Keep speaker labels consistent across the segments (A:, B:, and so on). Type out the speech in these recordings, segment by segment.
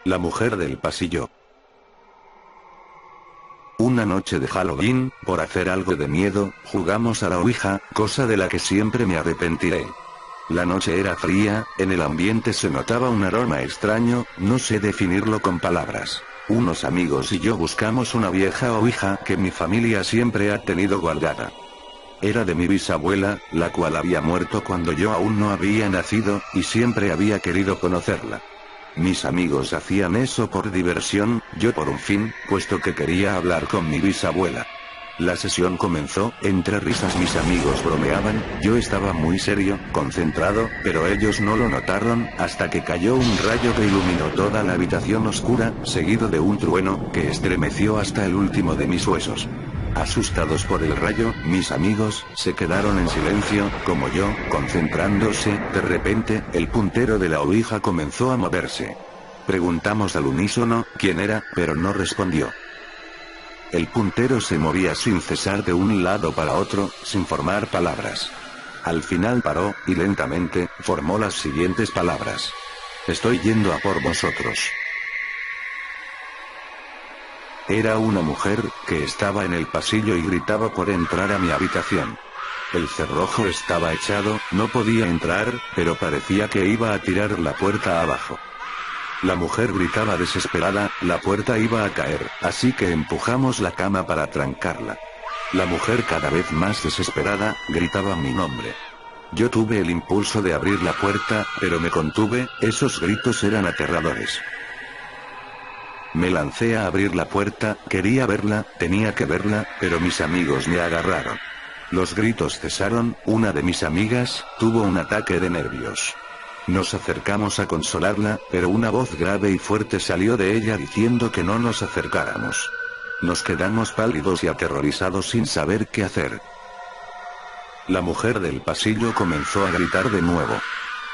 A: La mujer del pasillo. Una noche de Halloween, por hacer algo de miedo, jugamos a la ouija, cosa de la que siempre me arrepentiré. La noche era fría, en el ambiente se notaba un aroma extraño, no sé definirlo con palabras. Unos amigos y yo buscamos una vieja ouija que mi familia siempre ha tenido guardada. Era de mi bisabuela, la cual había muerto cuando yo aún no había nacido, y siempre había querido conocerla. Mis amigos hacían eso por diversión, yo por un fin, puesto que quería hablar con mi bisabuela. La sesión comenzó, entre risas mis amigos bromeaban, yo estaba muy serio, concentrado, pero ellos no lo notaron, hasta que cayó un rayo que iluminó toda la habitación oscura, seguido de un trueno, que estremeció hasta el último de mis huesos. Asustados por el rayo, mis amigos se quedaron en silencio, como yo, concentrándose. De repente, el puntero de la ouija comenzó a moverse. Preguntamos al unísono quién era, pero no respondió. El puntero se movía sin cesar de un lado para otro, sin formar palabras. Al final paró, y lentamente, formó las siguientes palabras. Estoy yendo a por vosotros. Era una mujer, que estaba en el pasillo y gritaba por entrar a mi habitación. El cerrojo estaba echado, no podía entrar, pero parecía que iba a tirar la puerta abajo. La mujer gritaba desesperada, la puerta iba a caer, así que empujamos la cama para trancarla. La mujer cada vez más desesperada, gritaba mi nombre. Yo tuve el impulso de abrir la puerta, pero me contuve, esos gritos eran aterradores. Me lancé a abrir la puerta, quería verla, tenía que verla, pero mis amigos me agarraron. Los gritos cesaron, una de mis amigas tuvo un ataque de nervios. Nos acercamos a consolarla, pero una voz grave y fuerte salió de ella diciendo que no nos acercáramos. Nos quedamos pálidos y aterrorizados sin saber qué hacer. La mujer del pasillo comenzó a gritar de nuevo.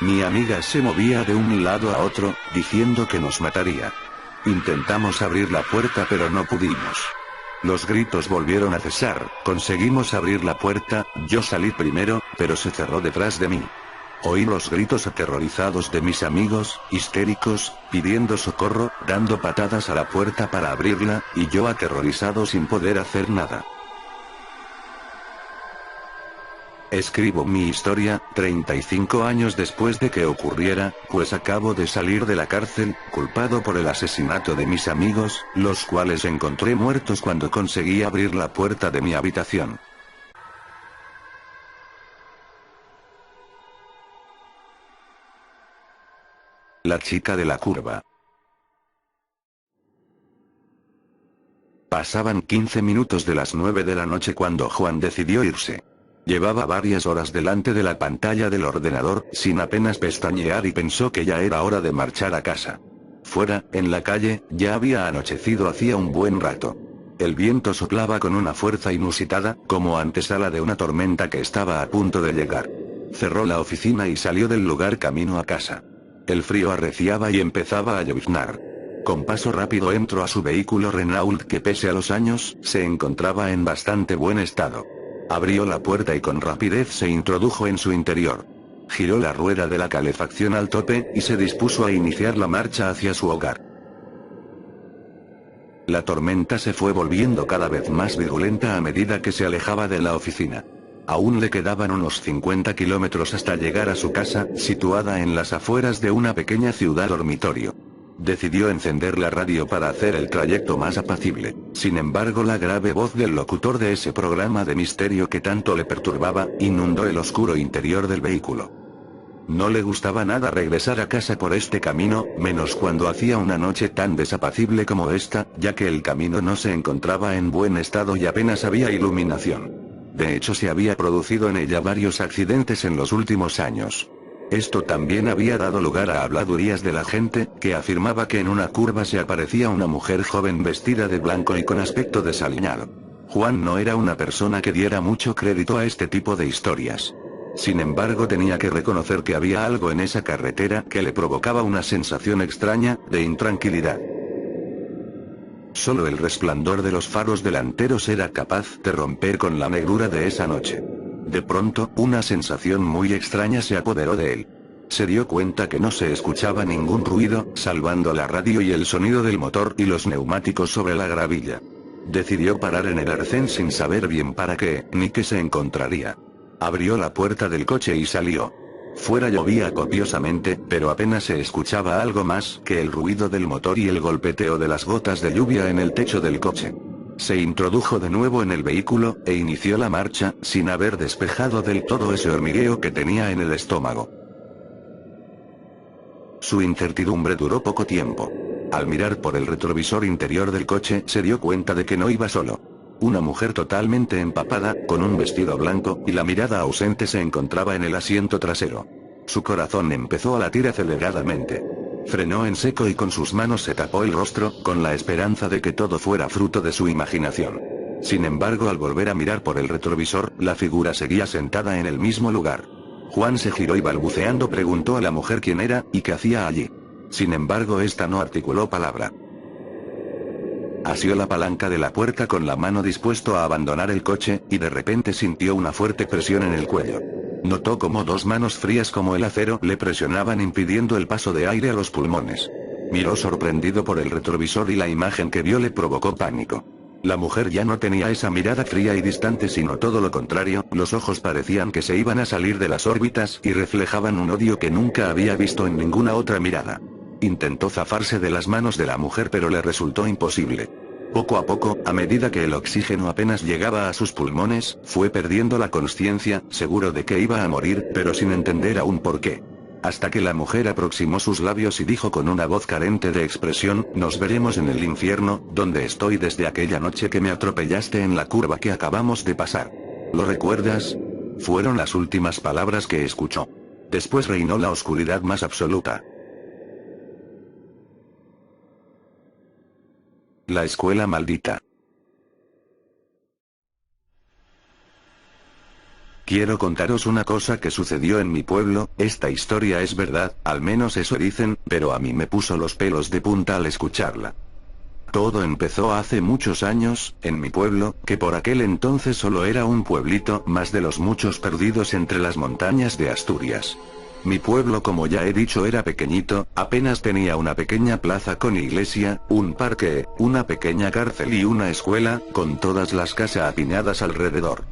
A: Mi amiga se movía de un lado a otro, diciendo que nos mataría. Intentamos abrir la puerta pero no pudimos. Los gritos volvieron a cesar, conseguimos abrir la puerta, yo salí primero, pero se cerró detrás de mí. Oí los gritos aterrorizados de mis amigos, histéricos, pidiendo socorro, dando patadas a la puerta para abrirla, y yo aterrorizado sin poder hacer nada. Escribo mi historia, 35 años después de que ocurriera, pues acabo de salir de la cárcel, culpado por el asesinato de mis amigos, los cuales encontré muertos cuando conseguí abrir la puerta de mi habitación. La chica de la curva. Pasaban 15 minutos de las 9 de la noche cuando Juan decidió irse. Llevaba varias horas delante de la pantalla del ordenador, sin apenas pestañear y pensó que ya era hora de marchar a casa. Fuera, en la calle, ya había anochecido hacía un buen rato. El viento soplaba con una fuerza inusitada, como antesala de una tormenta que estaba a punto de llegar. Cerró la oficina y salió del lugar camino a casa. El frío arreciaba y empezaba a lloviznar. Con paso rápido entró a su vehículo Renault que pese a los años, se encontraba en bastante buen estado. Abrió la puerta y con rapidez se introdujo en su interior. Giró la rueda de la calefacción al tope, y se dispuso a iniciar la marcha hacia su hogar. La tormenta se fue volviendo cada vez más virulenta a medida que se alejaba de la oficina. Aún le quedaban unos 50 kilómetros hasta llegar a su casa, situada en las afueras de una pequeña ciudad dormitorio. Decidió encender la radio para hacer el trayecto más apacible. Sin embargo, la grave voz del locutor de ese programa de misterio que tanto le perturbaba, inundó el oscuro interior del vehículo. No le gustaba nada regresar a casa por este camino, menos cuando hacía una noche tan desapacible como esta, ya que el camino no se encontraba en buen estado y apenas había iluminación. De hecho, se había producido en ella varios accidentes en los últimos años. Esto también había dado lugar a habladurías de la gente, que afirmaba que en una curva se aparecía una mujer joven vestida de blanco y con aspecto desaliñado. Juan no era una persona que diera mucho crédito a este tipo de historias. Sin embargo, tenía que reconocer que había algo en esa carretera que le provocaba una sensación extraña, de intranquilidad. Solo el resplandor de los faros delanteros era capaz de romper con la negrura de esa noche. De pronto, una sensación muy extraña se apoderó de él. se dio cuenta que no se escuchaba ningún ruido, salvando la radio y el sonido del motor y los neumáticos sobre la gravilla. Decidió parar en el arcén sin saber bien para qué, ni qué se encontraría. Abrió la puerta del coche y salió. Fuera llovía copiosamente, pero apenas se escuchaba algo más que el ruido del motor y el golpeteo de las gotas de lluvia en el techo del coche. Se introdujo de nuevo en el vehículo, e inició la marcha, sin haber despejado del todo ese hormigueo que tenía en el estómago. Su incertidumbre duró poco tiempo. Al mirar por el retrovisor interior del coche, se dio cuenta de que no iba solo. Una mujer totalmente empapada, con un vestido blanco y la mirada ausente, se encontraba en el asiento trasero. Su corazón empezó a latir aceleradamente. Frenó en seco y con sus manos se tapó el rostro, con la esperanza de que todo fuera fruto de su imaginación. Sin embargo, al volver a mirar por el retrovisor, la figura seguía sentada en el mismo lugar. Juan se giró y balbuceando preguntó a la mujer quién era, y qué hacía allí. Sin embargo, esta no articuló palabra. Asió la palanca de la puerta con la mano dispuesto a abandonar el coche, y de repente sintió una fuerte presión en el cuello. Notó como dos manos frías como el acero le presionaban impidiendo el paso de aire a los pulmones. Miró sorprendido por el retrovisor y la imagen que vio le provocó pánico. La mujer ya no tenía esa mirada fría y distante, sino todo lo contrario, los ojos parecían que se iban a salir de las órbitas y reflejaban un odio que nunca había visto en ninguna otra mirada. Intentó zafarse de las manos de la mujer, pero le resultó imposible. Poco a poco, a medida que el oxígeno apenas llegaba a sus pulmones, fue perdiendo la consciencia, seguro de que iba a morir, pero sin entender aún por qué. Hasta que la mujer aproximó sus labios y dijo con una voz carente de expresión: nos veremos en el infierno, donde estoy desde aquella noche que me atropellaste en la curva que acabamos de pasar. ¿Lo recuerdas? Fueron las últimas palabras que escuchó. Después reinó la oscuridad más absoluta. La escuela maldita. Quiero contaros una cosa que sucedió en mi pueblo. Esta historia es verdad, al menos eso dicen, pero a mí me puso los pelos de punta al escucharla. Todo empezó hace muchos años, en mi pueblo, que por aquel entonces solo era un pueblito más de los muchos perdidos entre las montañas de Asturias. Mi pueblo, como ya he dicho, era pequeñito, apenas tenía una pequeña plaza con iglesia, un parque, una pequeña cárcel y una escuela, con todas las casas apiñadas alrededor.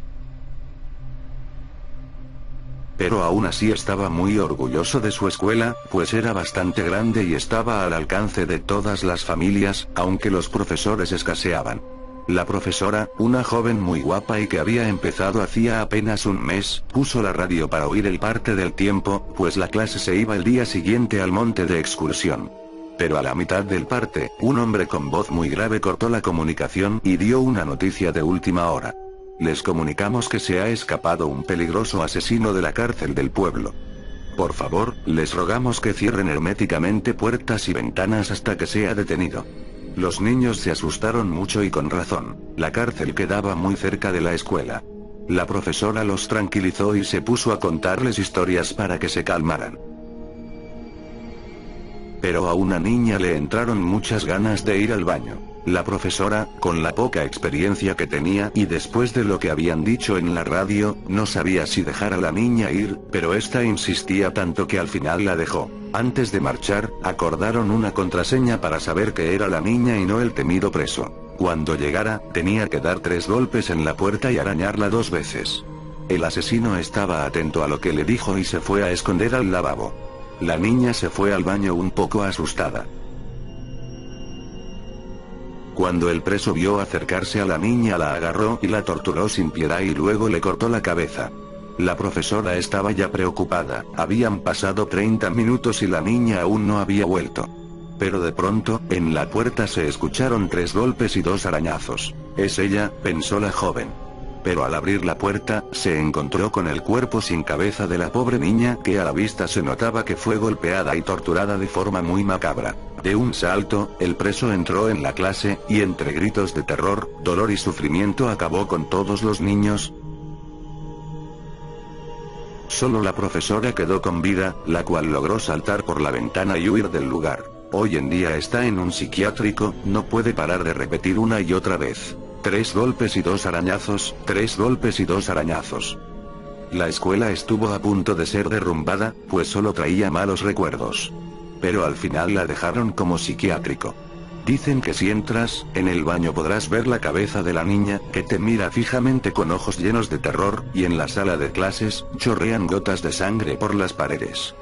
A: Pero aún así estaba muy orgulloso de su escuela, pues era bastante grande y estaba al alcance de todas las familias, aunque los profesores escaseaban. La profesora, una joven muy guapa y que había empezado hacía apenas un mes, puso la radio para oír el parte del tiempo, pues la clase se iba el día siguiente al monte de excursión. Pero a la mitad del parte, un hombre con voz muy grave cortó la comunicación y dio una noticia de última hora. Les comunicamos que se ha escapado un peligroso asesino de la cárcel del pueblo. Por favor, les rogamos que cierren herméticamente puertas y ventanas hasta que sea detenido. Los niños se asustaron mucho y con razón. La cárcel quedaba muy cerca de la escuela. La profesora los tranquilizó y se puso a contarles historias para que se calmaran. Pero a una niña le entraron muchas ganas de ir al baño. La profesora, con la poca experiencia que tenía y después de lo que habían dicho en la radio, no sabía si dejar a la niña ir, pero esta insistía tanto que al final la dejó. Antes de marchar, acordaron una contraseña para saber que era la niña y no el temido preso. Cuando llegara, tenía que dar 3 golpes en la puerta y arañarla 2 veces. El asesino estaba atento a lo que le dijo y se fue a esconder al lavabo. La niña se fue al baño un poco asustada. Cuando el preso vio acercarse a la niña, la agarró y la torturó sin piedad y luego le cortó la cabeza. La profesora estaba ya preocupada, habían pasado 30 minutos y la niña aún no había vuelto. Pero de pronto, en la puerta se escucharon 3 golpes y 2 arañazos. Es ella, pensó la joven. Pero al abrir la puerta, se encontró con el cuerpo sin cabeza de la pobre niña, que a la vista se notaba que fue golpeada y torturada de forma muy macabra. De un salto, el preso entró en la clase, y entre gritos de terror, dolor y sufrimiento acabó con todos los niños. Solo la profesora quedó con vida, la cual logró saltar por la ventana y huir del lugar. Hoy en día está en un psiquiátrico, no puede parar de repetir una y otra vez: 3 golpes y 2 arañazos, 3 golpes y 2 arañazos. La escuela estuvo a punto de ser derrumbada, pues solo traía malos recuerdos. Pero al final la dejaron como psiquiátrico. Dicen que si entras, en el baño podrás ver la cabeza de la niña, que te mira fijamente con ojos llenos de terror, y en la sala de clases, chorrean gotas de sangre por las paredes.